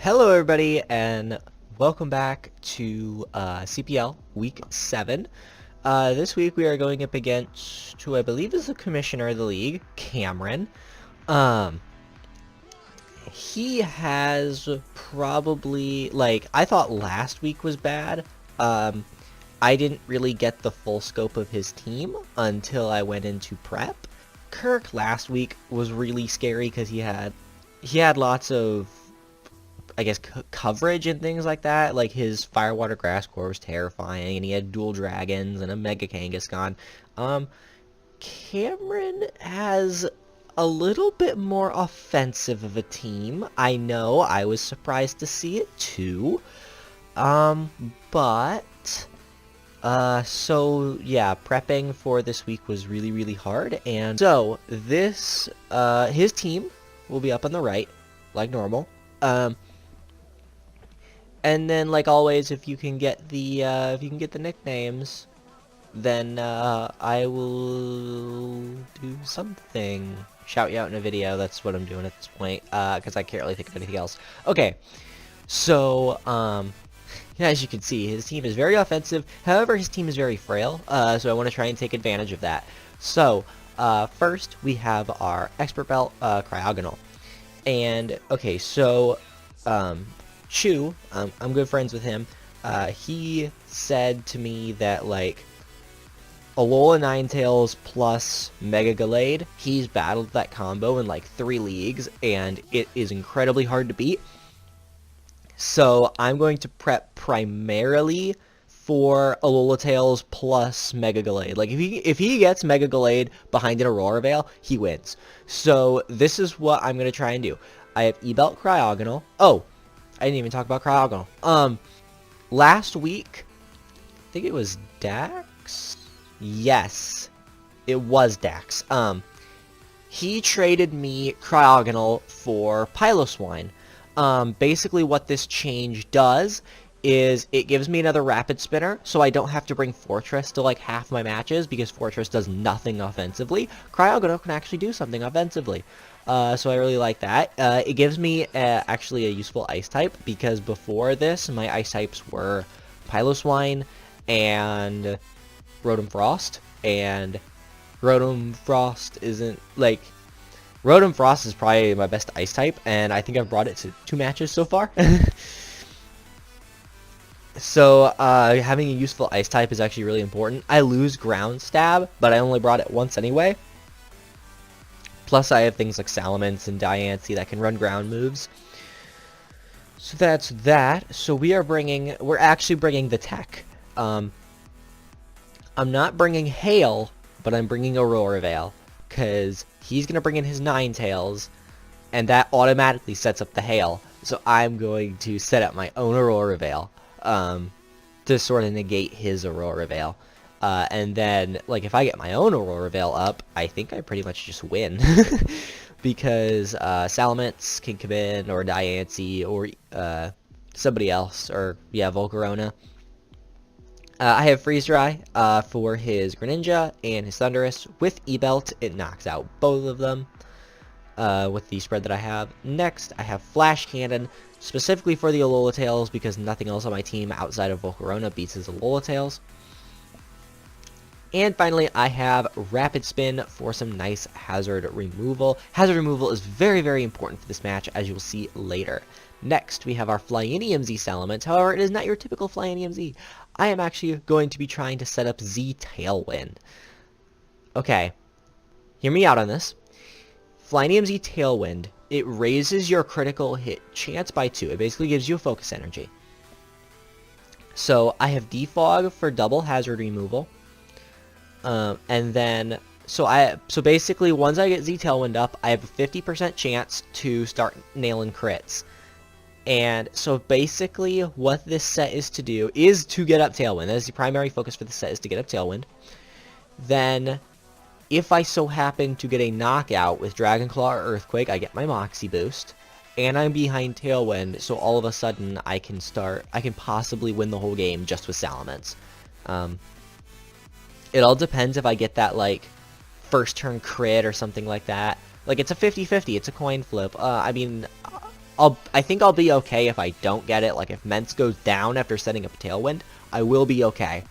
Hello everybody and welcome back to CPL Week 7. This week we are going up against who I believe is the commissioner of the league, Kamren. Um, he has probably, I thought last week was bad. I didn't really get the full scope of his team until I went into prep. Kirk last week was really scary because he had lots of, I guess, coverage and things like that. Like his Firewater Grass Core was terrifying, and he had dual dragons and a Mega Kangaskhan. Kamren has a little bit more offensive of a team. I know, I was surprised to see it too. So yeah, prepping for this week was really hard, and so this, his team will be up on the right, like normal. And then, like always, if you can get the nicknames, then I will do something. Shout you out in a video. That's what I'm doing at this point, because I can't really think of anything else. Okay, so yeah, as you can see, his team is very offensive. However, his team is very frail. So I want to try and take advantage of that. So first we have our expert belt, Cryogonal, and okay, so Chu, I'm good friends with him. He said to me that, like, Alola Ninetales plus Mega Gallade, he's battled that combo in like 3 leagues, and it is incredibly hard to beat. So I'm going to prep primarily for Alola Tails plus Mega Gallade. Like, if he gets Mega Gallade behind an Aurora Veil, he wins. So this is what I'm going to try and do. I have E-Belt Cryogonal. Oh, I didn't even talk about Cryogonal. Last week, I think it was Dax? Yes, it was Dax. He traded me Cryogonal for Piloswine. Basically what this change does is it gives me another Rapid Spinner, so I don't have to bring Fortress to like half my matches, because Fortress does nothing offensively. Cryogonal can actually do something offensively. So I really like that. It gives me actually a useful Ice type, because before this, my Ice types were Piloswine and Rotom Frost, and Rotom Frost isn't, like, Rotom Frost is probably my best Ice type, and I think I've brought it to 2 matches so far. So, having a useful Ice type is actually really important. I lose Ground Stab, but I only brought it once anyway. Plus, I have things like Salamence and Diancie that can run ground moves. So that's that. So we're actually bringing the tech. I'm not bringing Hail, but I'm bringing Aurora Veil, because he's going to bring in his Ninetales, and that automatically sets up the Hail. So I'm going to set up my own Aurora Veil, to sort of negate his Aurora Veil. And then, like, if I get my own Aurora Veil up, I think I pretty much just win. Because Salamence can come in, or Diancie, or somebody else, or, yeah, Volcarona. I have Freeze Dry for his Greninja and his Thundurus. With E-Belt, it knocks out both of them with the spread that I have. Next, I have Flash Cannon, specifically for the Alola Tails, because nothing else on my team outside of Volcarona beats his Alola Tails. And finally, I have Rapid Spin for some nice hazard removal. Hazard removal is very important for this match, as you will see later. Next, we have our Flyinium Z Salamence. However, it is not your typical Flyinium Z. I am actually going to be trying to set up Z Tailwind. Okay, hear me out on this. Flyinium Z Tailwind, it raises your critical hit chance by 2. It basically gives you a focus energy. So I have Defog for double hazard removal. And then, so basically, once I get Z Tailwind up, I have a 50% chance to start nailing crits. And so basically, what this set is to do is to get up Tailwind. That is the primary focus for the set, is to get up Tailwind. Then, if I so happen to get a knockout with Dragon Claw or Earthquake, I get my Moxie boost. And I'm behind Tailwind, so all of a sudden I can possibly win the whole game just with Salamence. It all depends if I get that, like, first turn crit or something like that. Like, it's a 50-50, it's a coin flip. I mean, I think I'll be okay if I don't get it. Like, if Mence goes down after setting up a Tailwind, I will be okay.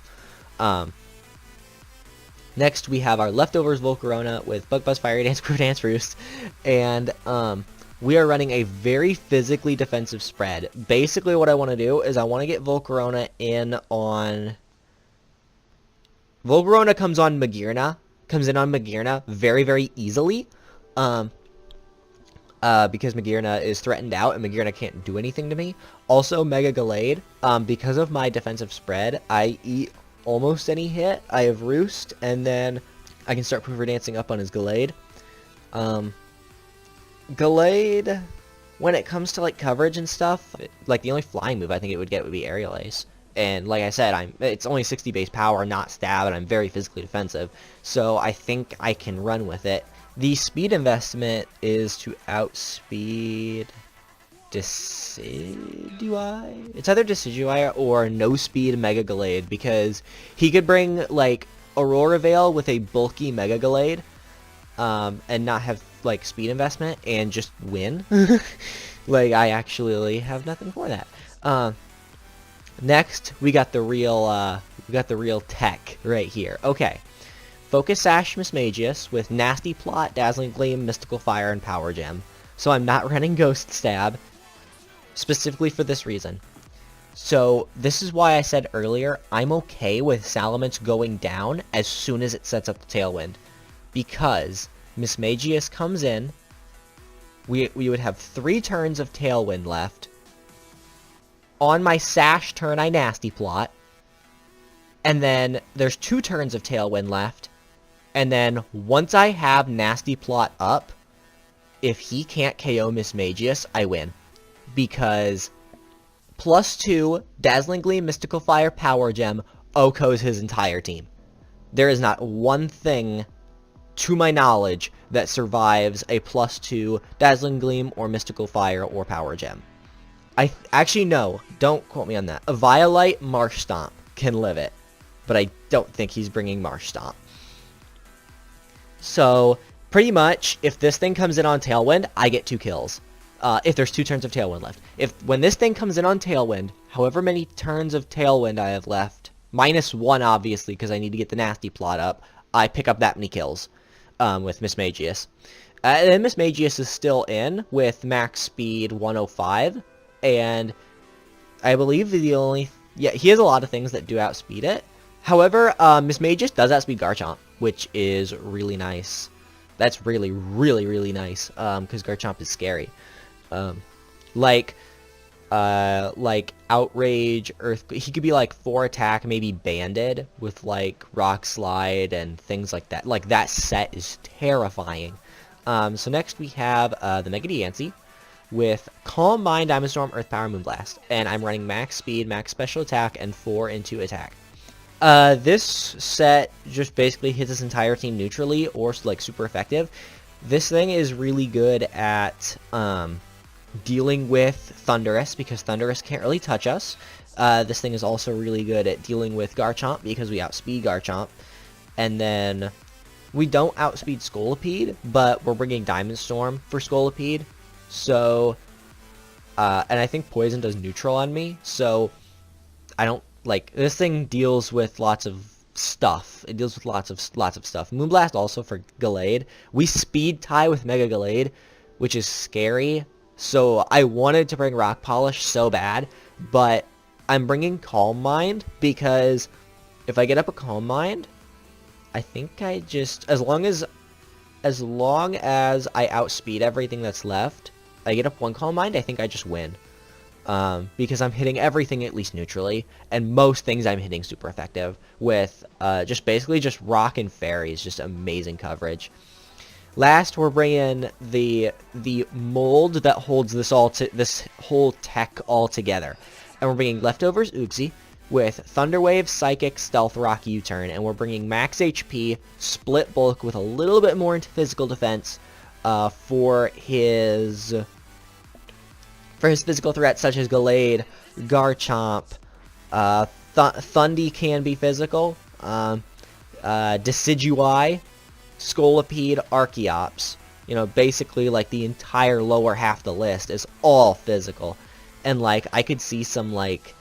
Next, we have our leftovers Volcarona with Bug Buzz, Fire Dance, Crew Dance, Roost, and we are running a very physically defensive spread. Basically, what I want to do is I want to get Volcarona in on... Volcarona comes in on Magearna very, very easily, because Magearna is threatened out and Magearna can't do anything to me. Also, Mega Gallade, because of my defensive spread, I eat almost any hit. I have Roost, and then I can start Proofer Dancing up on his Gallade. Gallade, when it comes to like coverage and stuff, like the only flying move I think it would get would be Aerial Ace. And like I said, it's only 60 base power, not stab, and I'm very physically defensive. So I think I can run with it. The speed investment is to outspeed Decidueye? It's either Decidueye or no speed Mega Gallade, because he could bring like Aurora Veil with a bulky Mega Gallade, and not have like speed investment and just win. Like, I actually have nothing for that. Next, we got the real tech right here. Okay, Focus Sash Mismagius with Nasty Plot, Dazzling Gleam, Mystical Fire, and Power Gem. So I'm not running Ghost Stab, specifically for this reason. So this is why I said earlier I'm okay with Salamence going down as soon as it sets up the Tailwind, because Mismagius comes in, we would have 3 turns of Tailwind left. On my Sash turn, I Nasty Plot, and then there's 2 turns of Tailwind left, and then once I have Nasty Plot up, if he can't KO Mismagius, I win, because +2, Dazzling Gleam, Mystical Fire, Power Gem, OHKOs his entire team. There is not one thing, to my knowledge, that survives a +2 Dazzling Gleam or Mystical Fire or Power Gem. Actually, no, don't quote me on that. A Violite Marsh Stomp can live it, but I don't think he's bringing Marsh Stomp. So, pretty much, if this thing comes in on Tailwind, I get 2 kills. If there's 2 turns of Tailwind left. When this thing comes in on Tailwind, however many turns of Tailwind I have left, -1 obviously, because I need to get the Nasty Plot up, I pick up that many kills with Mismagius. And then Mismagius is still in with max speed 105, and I believe he has a lot of things that do outspeed it. However, Mismagius does outspeed Garchomp, which is really nice. That's really, really, really nice, because Garchomp is scary. Like Outrage, Earthquake, he could be like 4 attack, maybe banded with like Rock Slide and things like that. Like, that set is terrifying. So next we have the Mega Diancie with Calm Mind, Diamond Storm, Earth Power, Moonblast, and I'm running max speed, max special attack, and 4 into attack. This set just basically hits his entire team neutrally or like super effective. This thing is really good at dealing with Thundurus, because Thundurus can't really touch us. This thing is also really good at dealing with Garchomp, because we outspeed Garchomp. And then we don't outspeed Scolipede, but we're bringing Diamond Storm for Scolipede. So, and I think Poison does neutral on me, so I don't, like, this thing deals with lots of stuff. It deals with lots of stuff. Moonblast also for Gallade. We speed tie with Mega Gallade, which is scary. So I wanted to bring Rock Polish so bad, but I'm bringing Calm Mind, because if I get up a Calm Mind, I think I just, as long as I outspeed everything that's left, I get up 1 Calm Mind, I think I just win. Because I'm hitting everything at least neutrally, and most things I'm hitting super effective with just basically just Rock and Fairies, just amazing coverage. Last, we're bringing the mold that holds this whole tech all together, and we're bringing Leftovers Uxie with Thunder Wave, Psychic, Stealth Rock, U-Turn, and we're bringing max HP, Split Bulk with a little bit more into physical defense for his physical threats such as Gallade, Garchomp, Thundy can be physical, Decidueye, Scolipede, Archeops. You know, basically like the entire lower half of the list is all physical. And like I could see some like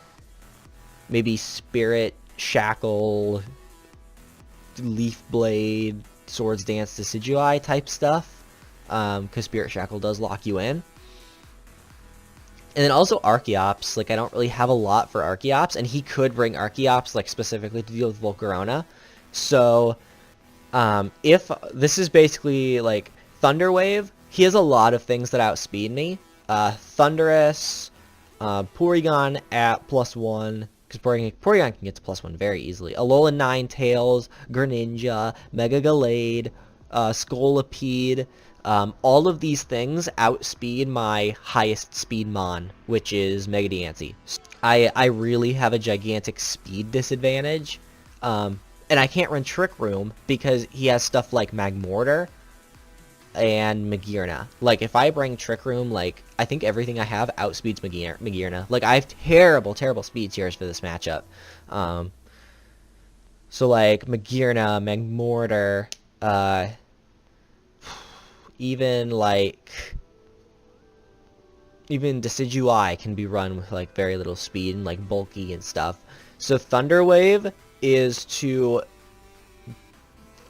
maybe Spirit, Shackle, Leaf Blade, Swords Dance, Decidueye type stuff. Because Spirit Shackle does lock you in. And then also Archeops, like I don't really have a lot for Archeops, and he could bring Archeops like specifically to deal with Volcarona. So if this is basically like Thunder Wave, he has a lot of things that outspeed me. Thundurus, Porygon at +1, because Porygon can get to +1 very easily. Alolan Ninetales, Greninja, Mega Gallade, Scolipede. All of these things outspeed my highest speed mon, which is Mega Diancie. I really have a gigantic speed disadvantage. And I can't run Trick Room because he has stuff like Magmortar and Magearna. Like, if I bring Trick Room, like, I think everything I have outspeeds Magearna. Like, I have terrible, terrible speed tiers for this matchup. So, like, Magearna, Magmortar, even Decidueye can be run with like very little speed and like bulky and stuff. So Thunder Wave is to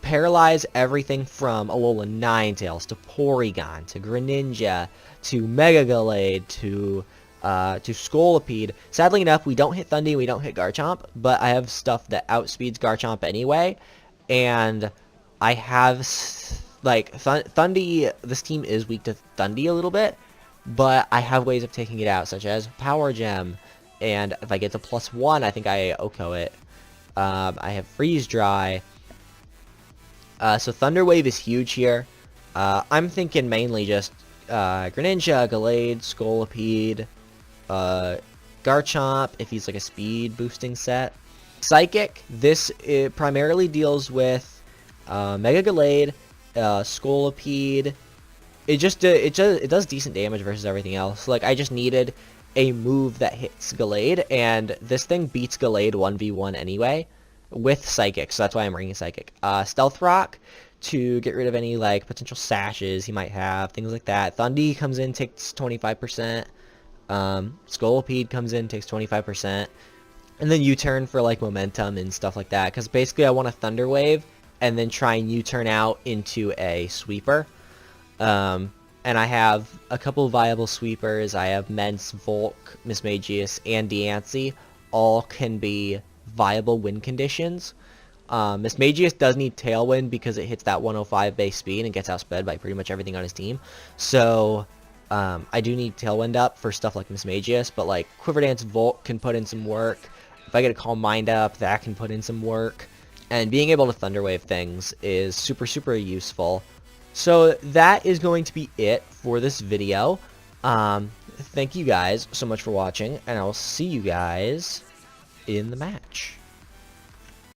paralyze everything from Alolan Ninetales to Porygon to Greninja to Mega Gallade to Scolipede. Sadly enough, we don't hit Thundy, we don't hit Garchomp, but I have stuff that outspeeds Garchomp anyway, and I have like Thundy. This team is weak to Thundy a little bit, but I have ways of taking it out, such as Power Gem, and if I get to +1, I think I Oko it. I have Freeze Dry. So Thunder Wave is huge here. I'm thinking mainly just Greninja, Gallade, Scolipede, Garchomp, if he's like a speed boosting set. Psychic, it primarily deals with Mega Gallade, Scolipede. It does decent damage versus everything else. Like, I just needed a move that hits Gallade, and this thing beats Gallade 1v1 anyway with Psychic, so that's why I'm bringing Psychic. Stealth Rock to get rid of any like potential sashes he might have, things like that. Thundy comes in, takes 25%. Scolipede comes in, takes 25%. And then U-turn for like momentum and stuff like that, because basically I want a Thunder Wave and then try and U-turn out into a sweeper. And I have a couple viable sweepers. I have Mence, Volk, Mismagius, and Diancie. All can be viable win conditions. Mismagius does need Tailwind because it hits that 105 base speed and gets outsped by pretty much everything on his team. So I do need Tailwind up for stuff like Mismagius, but like Quiver Dance Volk can put in some work. If I get a Calm Mind up, that can put in some work. And being able to Thunder Wave things is super, super useful. So that is going to be it for this video. Thank you guys so much for watching, and I will see you guys in the match.